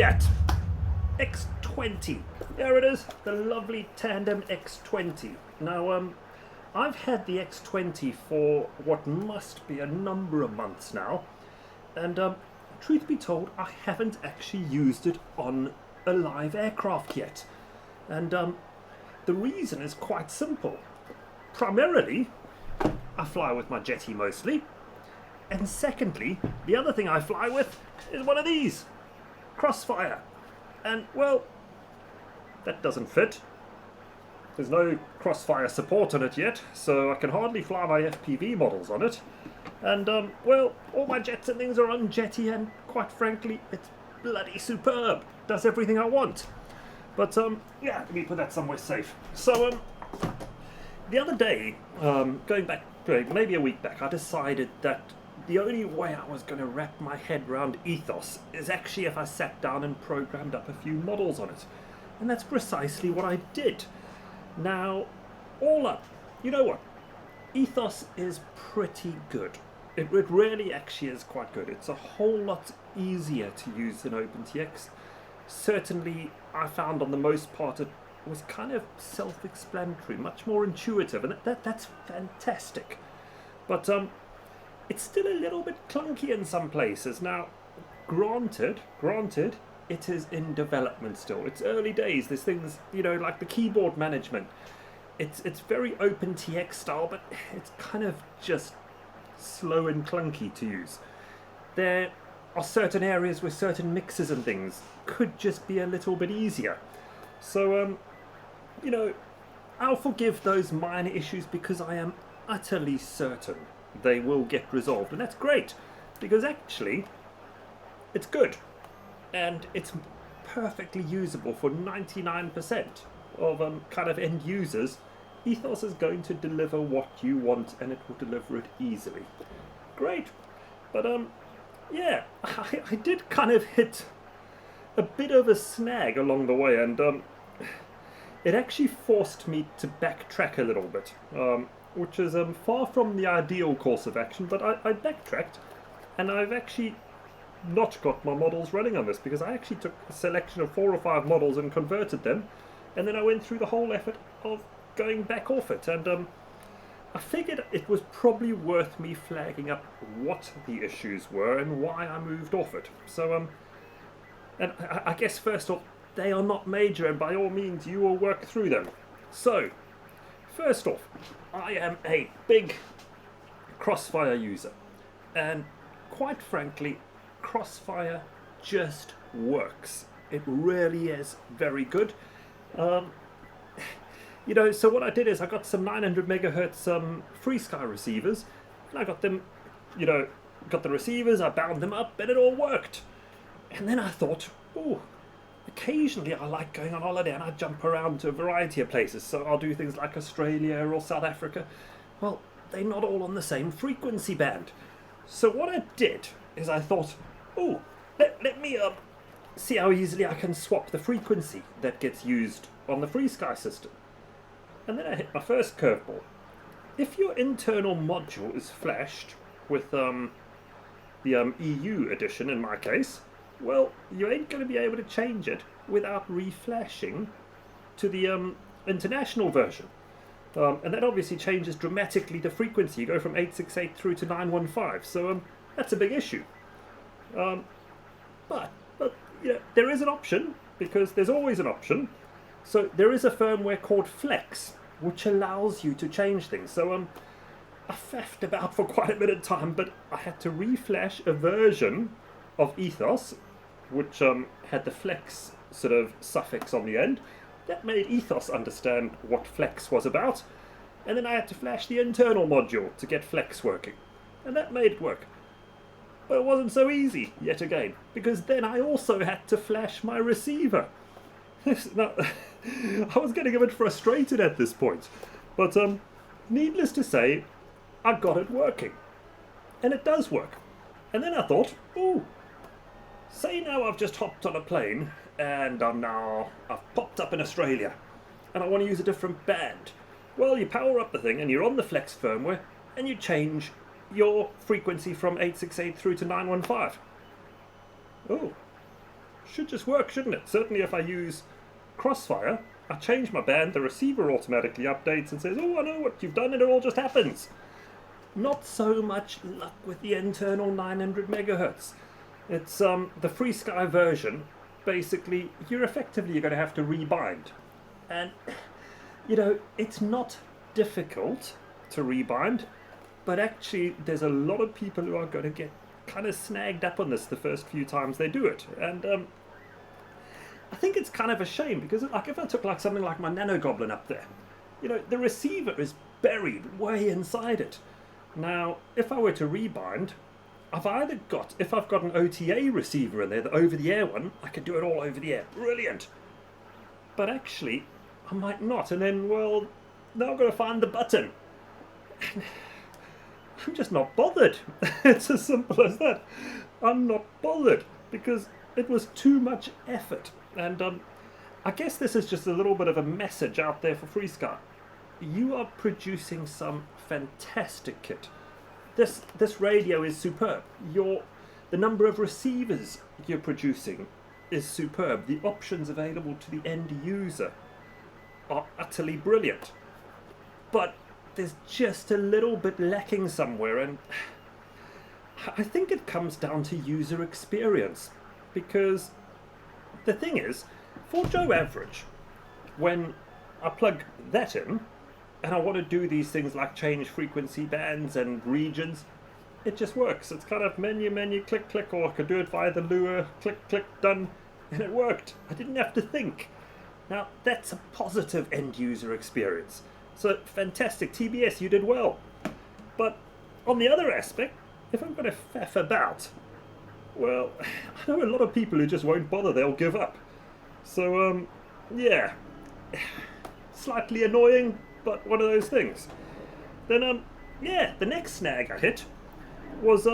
at X20. There it is, the lovely Tandem X20. Now, I've had the X20 for what must be a number of months now, and truth be told, I haven't actually used it on a live aircraft yet. And the reason is quite simple. Primarily, I fly with my jeti mostly, and secondly, the other thing I fly with is one of these, Crossfire. And well, that doesn't fit. There's no Crossfire support on it yet, so I can hardly fly my FPV models on it. And well, all my jets and things are on jeti, and quite frankly, it's bloody superb. Does everything I want. But yeah, let me put that somewhere safe. So the other day, going back maybe a week back, I decided that the only way I was going to wrap my head around Ethos is actually if I sat down and programmed up a few models on it. And that's precisely what I did. Now, all up, you know what? Ethos is pretty good. It really actually is quite good. It's a whole lot easier to use than OpenTX. Certainly, I found on the most part it was kind of self-explanatory, much more intuitive, and that's fantastic. But it's still a little bit clunky in some places. Now, granted, it is in development still. It's early days. There's things, you know, like the keyboard management. It's very OpenTX style, but it's kind of just slow and clunky to use. There are certain areas where certain mixes and things could just be a little bit easier. So, you know, I'll forgive those minor issues because I am utterly certain they will get resolved. And that's great, because actually, it's good. And it's perfectly usable for 99% of kind of end users. Ethos is going to deliver what you want, and it will deliver it easily. Great. But, yeah, I did kind of hit a bit of a snag along the way, and it actually forced me to backtrack a little bit, which is far from the ideal course of action, but I backtracked, and I've actually not got my models running on this, because I actually took a selection of 4 or 5 models and converted them, and then I went through the whole effort of going back off it, and I figured it was probably worth me flagging up what the issues were and why I moved off it. So, and I guess first off, they are not major, and by all means you will work through them. So, first off, I am a big Crossfire user, and quite frankly, Crossfire just works. It really is very good. You know, so what I did is I got some 900 megahertz free Sky receivers, and I got them, you know, got the receivers, I bound them up, and it all worked. And then I thought, oh, occasionally I like going on holiday and I jump around to a variety of places, so I'll do things like Australia or South Africa. Well, they're not all on the same frequency band. So what I did is I thought, oh, let me see how easily I can swap the frequency that gets used on the free Sky system. And then I hit my first curveball. If your internal module is flashed with the EU edition in my case, well, you ain't going to be able to change it without reflashing to the international version. And that obviously changes dramatically the frequency. You go from 868 through to 915, so that's a big issue. But you know, there is an option, because there's always an option. So there is a firmware called Flex, which allows you to change things. So I faffed about for quite a bit of time, but I had to reflash a version of Ethos, which had the Flex sort of suffix on the end. That made Ethos understand what Flex was about. And then I had to flash the internal module to get Flex working. And that made it work. But it wasn't so easy, yet again, because then I also had to flash my receiver. Now, I was getting a bit frustrated at this point, but needless to say, I got it working. And it does work. And then I thought, ooh, say now I've just hopped on a plane, and I've popped up in Australia, and I want to use a different band. Well, you power up the thing, and you're on the Flex firmware, and you change your frequency from 868 through to 915. Oh, should just work, shouldn't it? Certainly if I use Crossfire, I change my band, the receiver automatically updates and says, oh, I know what you've done, and it all just happens. Not so much luck with the internal 900 megahertz. It's the FreeSky version. Basically, you're going to have to rebind. And, you know, it's not difficult to rebind, but actually there's a lot of people who are going to get kind of snagged up on this the first few times they do it. And I think it's kind of a shame, because like if I took like something like my Nano Goblin up there, you know, the receiver is buried way inside it. Now, if I were to rebind, if I've got an OTA receiver in there, the over-the-air one, I can do it all over the air. Brilliant. But actually, I might not. And then, well, now I've got to find the button. I'm just not bothered. It's as simple as that. I'm not bothered because it was too much effort. And I guess this is just a little bit of a message out there for FreeSky. You are producing some fantastic kit. This radio is superb. The number of receivers you're producing is superb. The options available to the end user are utterly brilliant. But there's just a little bit lacking somewhere, and I think it comes down to user experience. Because the thing is, for Joe Average, when I plug that in, and I want to do these things like change frequency bands and regions, it just works. It's kind of menu, click, click, or I could do it via the lure, click, click, done, and it worked. I didn't have to think. Now, that's a positive end user experience. So, fantastic, TBS, you did well. But on the other aspect, if I'm going to faff about, well, I know a lot of people who just won't bother, they'll give up. So, yeah, slightly annoying, but one of those things. Then, yeah, the next snag I hit was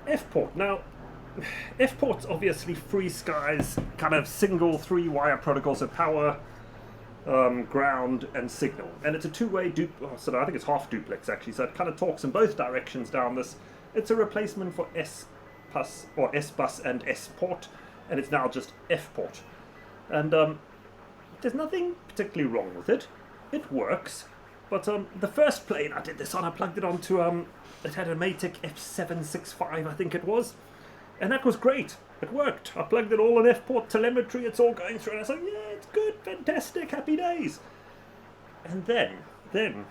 F-port. Now, F-port's obviously FreeSky's kind of single 3-wire protocol, so power, ground, and signal. And it's a two-way so I think it's half duplex actually, so it kind of talks in both directions down this. It's a replacement for S-bus and S-port, and it's now just F-port. And there's nothing particularly wrong with it. It works, but the first plane I did this on, I plugged it onto, it had a Matic F765, I think it was, and that was great. It worked. I plugged it all in F-port telemetry, it's all going through, and I was like, yeah, it's good, fantastic, happy days. And then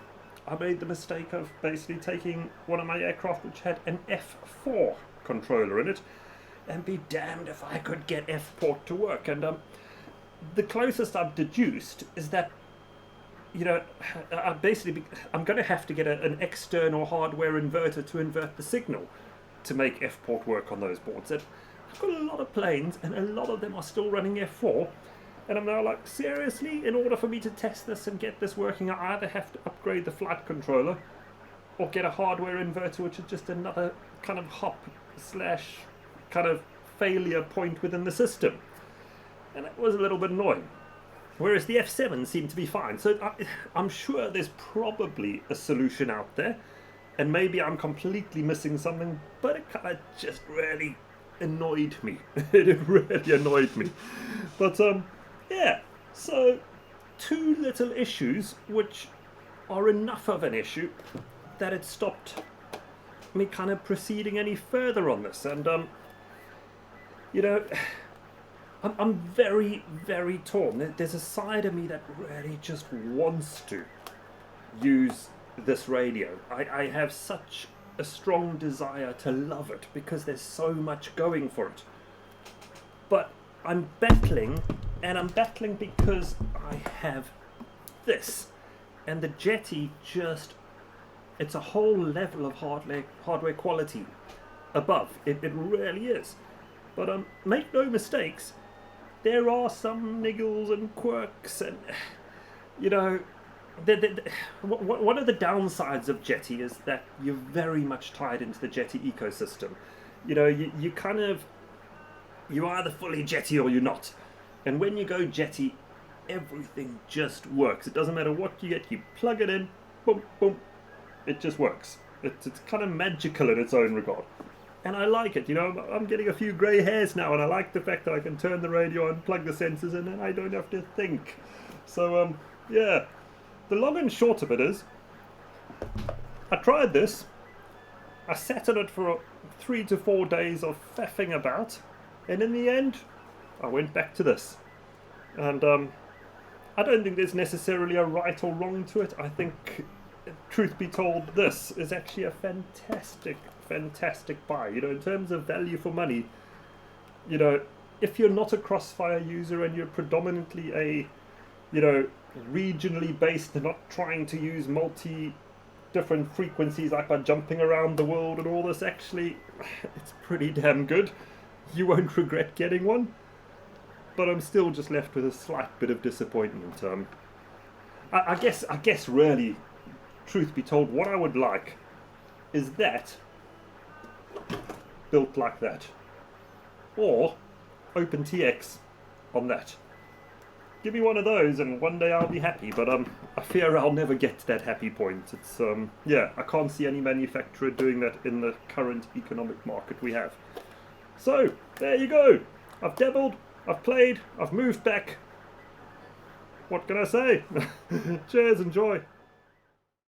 I made the mistake of basically taking one of my aircraft which had an F4 controller in it, and be damned if I could get F-port to work. And the closest I've deduced is that, you know, I'm going to have to get an external hardware inverter to invert the signal to make F-port work on those boards. And I've got a lot of planes, and a lot of them are still running F4, and I'm now like, seriously, in order for me to test this and get this working, I either have to upgrade the flight controller or get a hardware inverter, which is just another kind of hop slash kind of failure point within the system. And it was a little bit annoying. Whereas the F7 seemed to be fine. So I'm sure there's probably a solution out there, and maybe I'm completely missing something, but it kind of just really annoyed me. It really annoyed me. But yeah, so two little issues which are enough of an issue that it stopped me kind of proceeding any further on this. And you know, I'm very, very torn. There's a side of me that really just wants to use this radio. I have such a strong desire to love it because there's so much going for it. But I'm battling, and I'm battling because I have this. And the Jeti just, it's a whole level of hardware quality above. It really is. But make no mistakes, there are some niggles and quirks, and you know, one of the downsides of Jeti is that you're very much tied into the Jeti ecosystem. You know, you kind of, you're either fully Jeti or you're not. And when you go Jeti, everything just works. It doesn't matter what you get, you plug it in, boom, boom, it just works. It's kind of magical in its own regard. and I like it. You know, I'm getting a few grey hairs now, and I like the fact that I can turn the radio on, plug the sensors in, and I don't have to think. So yeah, the long and short of it is, I tried this. I sat on it for 3 to 4 days of faffing about, and in the end, I went back to this. And I don't think there's necessarily a right or wrong to it. I think, truth be told, this is actually a fantastic buy. You know, in terms of value for money, you know, if you're not a Crossfire user and you're predominantly a, you know, regionally based and not trying to use different frequencies like by jumping around the world and all this, actually it's pretty damn good. You won't regret getting one, but I'm still just left with a slight bit of disappointment. I guess really, truth be told, what I would like is that built like that, or OpenTX on that. Give me one of those and one day I'll be happy, but I fear I'll never get to that happy point. It's yeah, I can't see any manufacturer doing that in the current economic market we have. So there you go. I've dabbled, I've played, I've moved back. What can I say? Cheers, enjoy.